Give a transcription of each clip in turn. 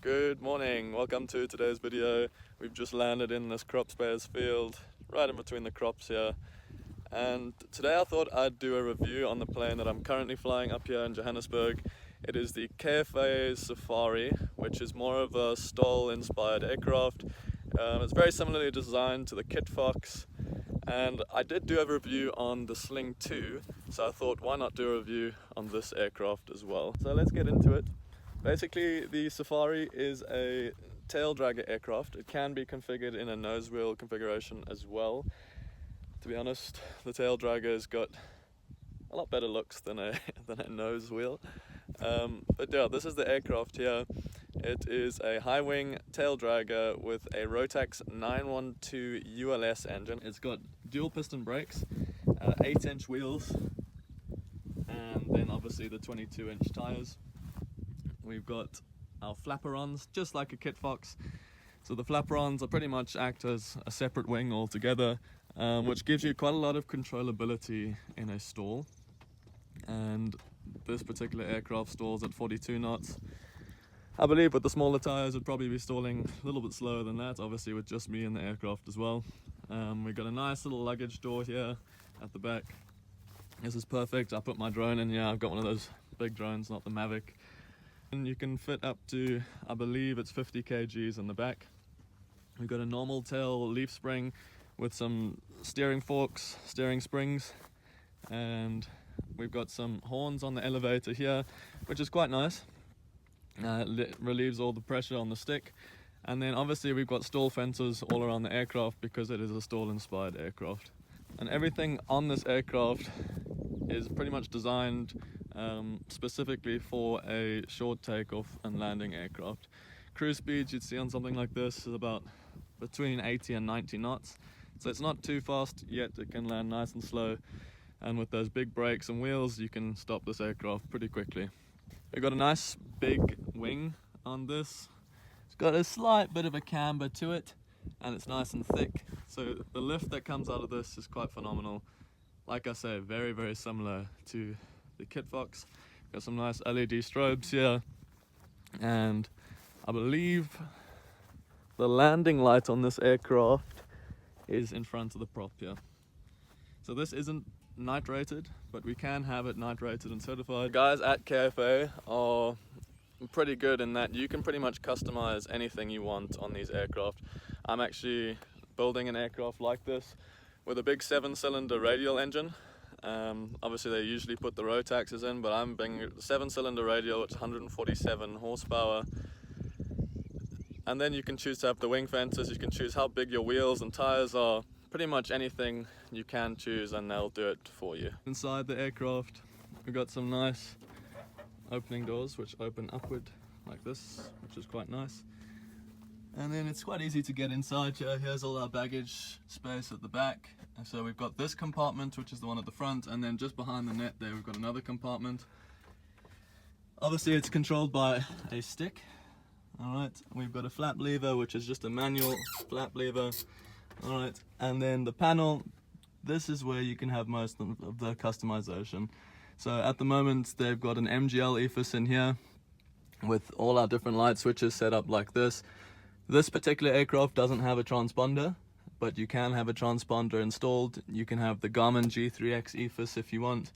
Good morning, welcome to today's video. We've just landed in this crop spares field, right in between the crops here. And today I thought I'd do a review on the plane that I'm currently flying up here in Johannesburg. It is the KFA Safari, which is more of a STOL inspired aircraft. It's very similarly designed to the Kit Fox. And I did do a review on the Sling 2, so I thought why not do a review on this aircraft as well. So let's get into it. Basically, the Safari is a tail dragger aircraft. It can be configured in a nose wheel configuration as well. To be honest, the tail dragger's got a lot better looks than a nose wheel. But yeah, this is the aircraft here. It is a high wing tail dragger with a Rotax 912 ULS engine. It's got dual piston brakes, 8-inch wheels, and then obviously the 22-inch tires. We've got our flaperons, just like a Kit Fox. So the flaperons are pretty much act as a separate wing altogether, which gives you quite a lot of controllability in a stall. And this particular aircraft stalls at 42 knots. I believe with the smaller tires it'd probably be stalling a little bit slower than that, obviously with just me in the aircraft as well. We've got a nice little luggage door here at the back. This is perfect. I put my drone in here. I've got one of those big drones, not the Mavic. And you can fit up to, I believe it's 50 kgs in the back. We've got a normal tail leaf spring with some steering forks, steering springs, and we've got some horns on the elevator here, which is quite nice. It relieves all the pressure on the stick. And then obviously we've got stall fences all around the aircraft because it is a stall inspired aircraft. And everything on this aircraft is pretty much designed specifically for a short takeoff and landing aircraft. Cruise speeds you'd see on something like this is about between 80 and 90 knots. So it's not too fast, yet it can land nice and slow. And with those big brakes and wheels, you can stop this aircraft pretty quickly. We've got a nice big wing on this. It's got a slight bit of a camber to it, and it's nice and thick. So the lift that comes out of this is quite phenomenal. Like I say, very, very similar to the Kit Fox. Got some nice LED strobes here, and I believe the landing light on this aircraft is in front of the prop here. So this isn't night rated, but we can have it night rated and certified. The guys at KFA are pretty good in that you can pretty much customize anything you want on these aircraft. I'm actually building an aircraft like this with a big 7-cylinder radial engine. Obviously they usually put the Rotaxes in, but I'm being a 7-cylinder radial, which is 147 horsepower. And then you can choose to have the wing fences, you can choose how big your wheels and tires are. Pretty much anything you can choose and they'll do it for you. Inside the aircraft we've got some nice opening doors which open upward like this, which is quite nice. And then it's quite easy to get inside here. Here's all our baggage space at the back. And so we've got this compartment, which is the one at the front, and then just behind the net there we've got another compartment. Obviously it's controlled by a stick. Alright, we've got a flap lever, which is just a manual flap lever. Alright, and then the panel, this is where you can have most of the customization. So at the moment they've got an MGL EFIS in here with all our different light switches set up like this. This particular aircraft doesn't have a transponder, but you can have a transponder installed. You can have the Garmin G3X EFIS if you want.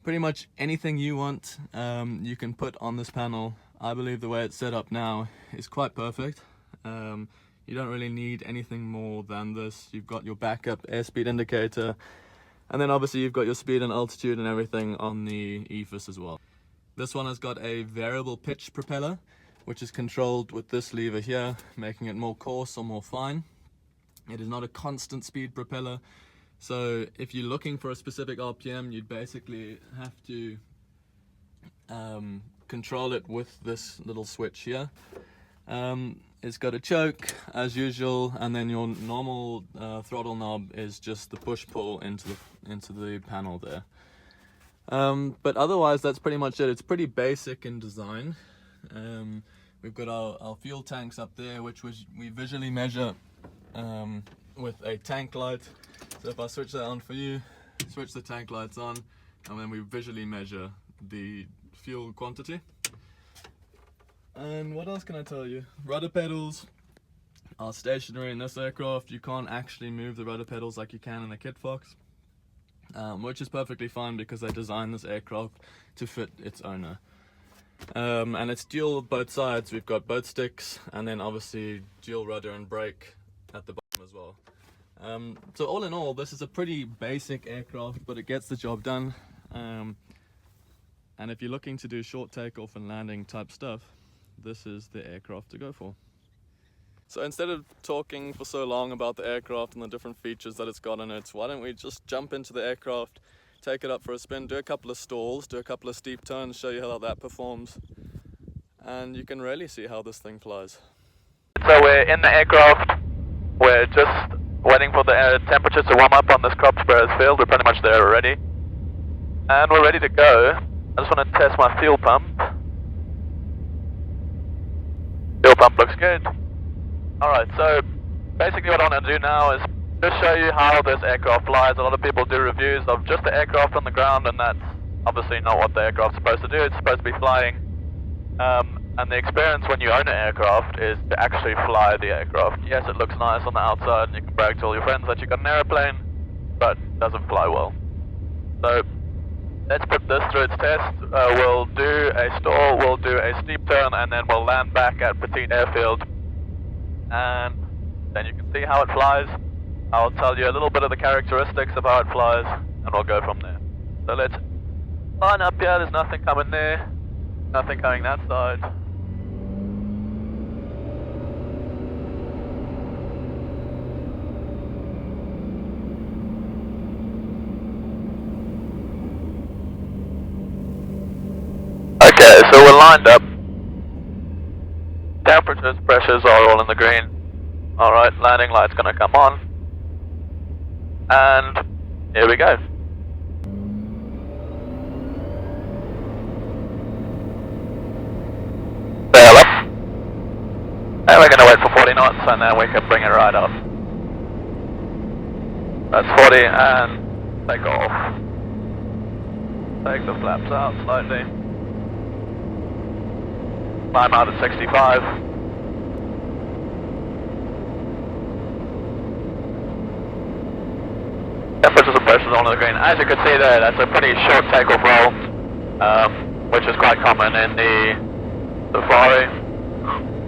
Pretty much anything you want you can put on this panel. I believe the way it's set up now is quite perfect. You don't really need anything more than this. You've got your backup airspeed indicator, and then obviously you've got your speed and altitude and everything on the EFIS as well. This one has got a variable pitch propeller, which is controlled with this lever here, making it more coarse or more fine. It is not a constant speed propeller, so if you're looking for a specific RPM, you'd basically have to control it with this little switch here. It's got a choke as usual, and then your normal throttle knob is just the push-pull into the panel there. But otherwise, that's pretty much it. It's pretty basic in design. We've got our fuel tanks up there, which we visually measure with a tank light. So if I switch that on for you, switch the tank lights on, and then we visually measure the fuel quantity. And what else can I tell you? Rudder pedals are stationary in this aircraft. You can't actually move the rudder pedals like you can in a Kit Fox, which is perfectly fine because they designed this aircraft to fit its owner. And it's dual both sides. We've got both sticks, and then obviously dual rudder and brake at the bottom as well. So all in all, this is a pretty basic aircraft, but it gets the job done. And if you're looking to do short takeoff and landing type stuff, this is the aircraft to go for. So instead of talking for so long about the aircraft and the different features that it's got in it, why don't we just jump into the aircraft, take it up for a spin, do a couple of stalls, do a couple of steep turns, show you how that performs, and you can really see how this thing flies. So we're in the aircraft, we're just waiting for the temperatures to warm up on this crop sprayers field. We're pretty much there already, and we're ready to go. I just want to test my fuel pump. Fuel pump looks good. Alright, so basically what I want to do now is just show you how this aircraft flies. A lot of people do reviews of just the aircraft on the ground, and that's obviously not what the aircraft's supposed to do. It's supposed to be flying. And the experience when you own an aircraft is to actually fly the aircraft. Yes, it looks nice on the outside and you can brag to all your friends that you got an airplane, but it doesn't fly well. So let's put this through its test. We'll do a stall, we'll do a steep turn, and then we'll land back at Petite Airfield. And then you can see how it flies. I'll tell you a little bit of the characteristics of how it flies, and we'll go from there. So let's line up here. There's nothing coming there, nothing coming that side. Okay, so we're lined up. Temperatures, pressures are all in the green. Alright, landing light's gonna come on. And here we go. Sail up. And we're gonna wait for 40 knots and then we can bring it right up. That's 40 and take off. Take the flaps out slightly. Climb out at 65. Temperatures and pressures on the green. As you can see there, that's a pretty short takeoff roll, which is quite common in the Safari.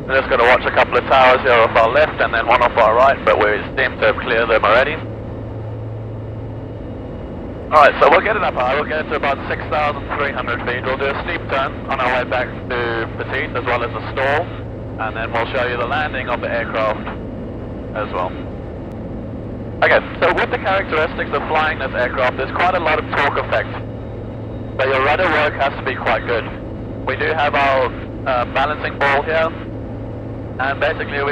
We're just going to watch a couple of towers here off our left and then one off our right, but we seem to have cleared them already. Alright, so we'll get it up high, we'll get it to about 6,300 feet. We'll do a steep turn on our way back to Petite as well as a stall, and then we'll show you the landing of the aircraft as well. Okay, so with the characteristics of flying this aircraft, there's quite a lot of torque effect. So your rudder work has to be quite good. We do have our balancing ball here, and basically you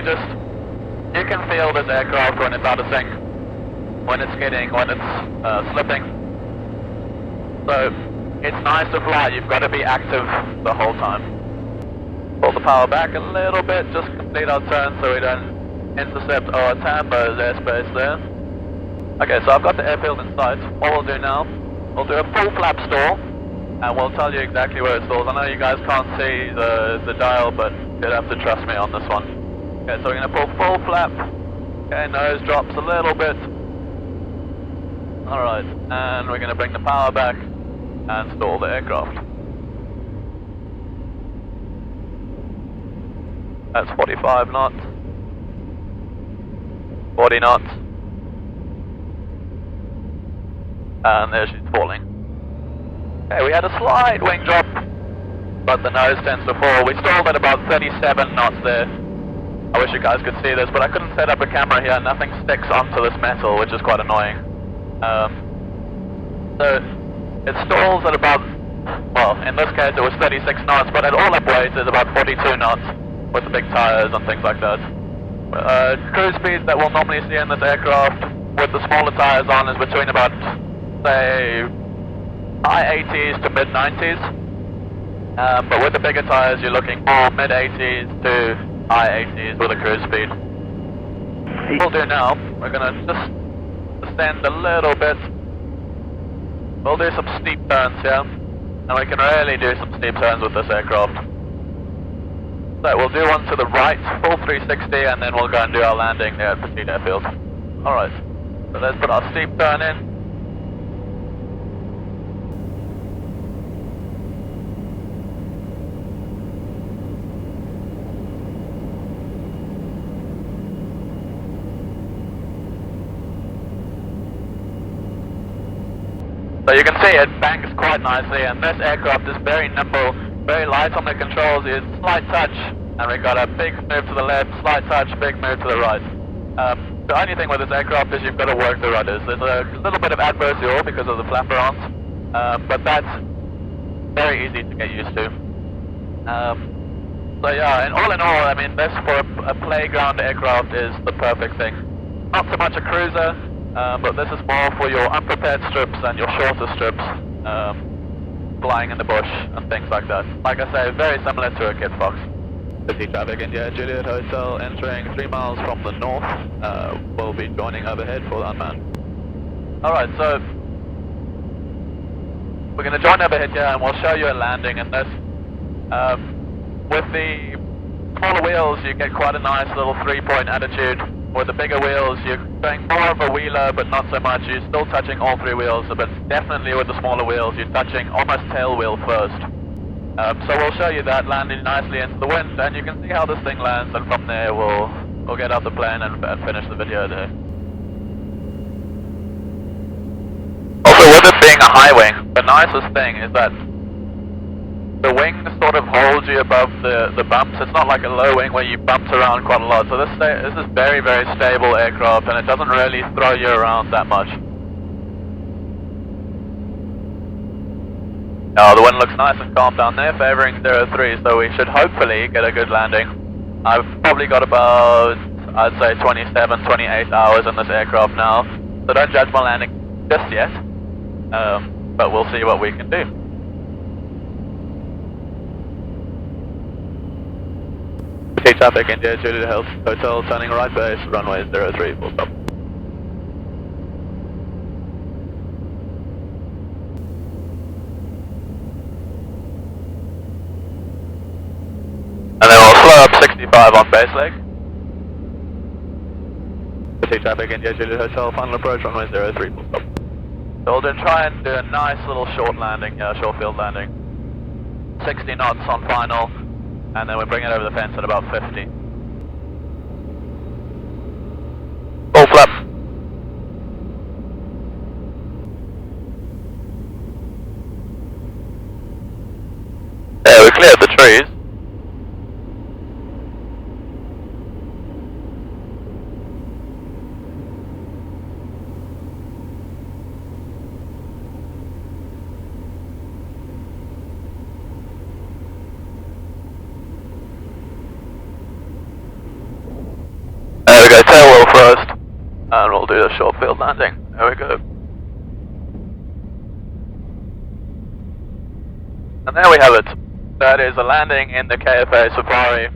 can feel this aircraft when it's out of sync, when it's skidding, when it's slipping. So it's nice to fly, you've got to be active the whole time. Pull the power back a little bit, just complete our turn so we don't intercept our Tambo's airspace there. Okay, so I've got the airfield in sight. What we'll do now, we'll do a full flap stall, and we'll tell you exactly where it stalls. I know you guys can't see the dial, but you'll have to trust me on this one. Okay, so we're going to pull full flap. Okay, nose drops a little bit. Alright, and we're going to bring the power back and stall the aircraft. That's 45 knots. 40 knots. And there she's falling. Okay, we had a slight wing drop, but the nose tends to fall. We stalled at about 37 knots there. I wish you guys could see this, but I couldn't set up a camera here. Nothing sticks onto this metal, which is quite annoying. So it stalls at about, well, in this case it was 36 knots, but at all up weights it's about 42 knots. with the big tires and things like that. Cruise speeds that we'll normally see in this aircraft with the smaller tires on is between about, say, high 80s to mid 90s. But with the bigger tires, you're looking more mid 80s to high 80s with a cruise speed. What we'll do now, we're going to just descend a little bit. We'll do some steep turns here, and we can really do some steep turns with this aircraft. So we'll do one to the right, full 360, and then we'll go and do our landing there at Petit Airfield. Alright, so let's put our steep turn in. So you can see it banks quite nicely, and this aircraft is very nimble, very light on the controls. It's slight touch, and we've got a big move to the left, slight touch, big move to the right. The only thing with this aircraft is you've got to work the rudders. There's a little bit of adverse yaw because of the flaperons, but that's very easy to get used to. So yeah, and all in all, I mean, this for a playground aircraft is the perfect thing. Not so much a cruiser, but this is more for your unprepared strips and your shorter strips, flying in the bush and things like that. Like I say, very similar to a Kit Fox. City traffic, India Juliet Hotel entering 3 miles from the north. We'll be joining overhead for the unmanned. Alright, so we're going to join overhead here and we'll show you a landing in this. With the smaller wheels, you get quite a nice little 3-point attitude. With the bigger wheels, you're going more of a wheeler, but not so much. You're still touching all 3 wheels, but definitely with the smaller wheels, you're touching almost tail wheel first. So we'll show you that landing nicely into the wind, and you can see how this thing lands, and from there we'll get out the plane and finish the video there. Also, with it being a high wing, the nicest thing is that the wing sort of holds you above the bumps. It's not like a low wing where you bump around quite a lot. So this is very, very stable aircraft, and it doesn't really throw you around that much. Oh, the wind looks nice and calm down there, favoring 03, so we should hopefully get a good landing. I've probably got about, I'd say 27, 28 hours in this aircraft now, so don't judge my landing just yet, but we'll see what we can do. City traffic, India Juliet Hotel, turning right base, runway 03, full stop. And then we'll slow up 65 on base leg. City traffic, India Juliet Hotel, final approach, runway 03, full stop. So we'll then try and do a nice little short landing, short field landing. 60 knots on final, and then we bring it over the fence at about 50. Full flap. There, we cleared the trees. There we go, tail wheel first, and we'll do a short field landing. There we go. And there we have it. That is a landing in the KFA Safari.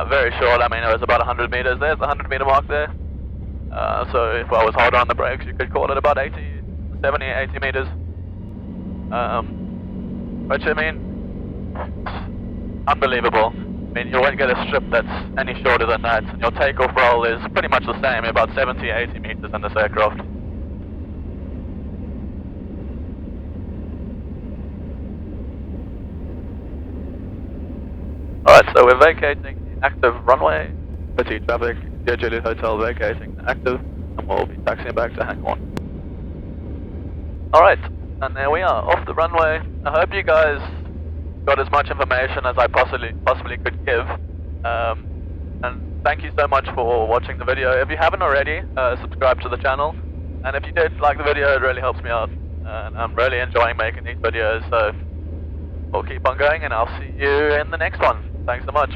Very short, I mean it was about 100 meters. There's the 100 meter mark there. So if I was harder on the brakes, you could call it about 70, 80 meters. Which, I mean, unbelievable. I mean, you won't get a strip that's any shorter than that. Your takeoff roll is pretty much the same, about 70, 80 meters in this aircraft. Alright, so we're vacating the active runway. Petit traffic, India Juliet Hotel vacating the active, and we'll be taxiing back to hang on. Alright, and there we are, off the runway. I hope you guys got as much information as I possibly could give. And thank you so much for watching the video. If you haven't already, subscribe to the channel. And if you did like the video, it really helps me out. And I'm really enjoying making these videos, so we'll keep on going and I'll see you in the next one. Thanks so much.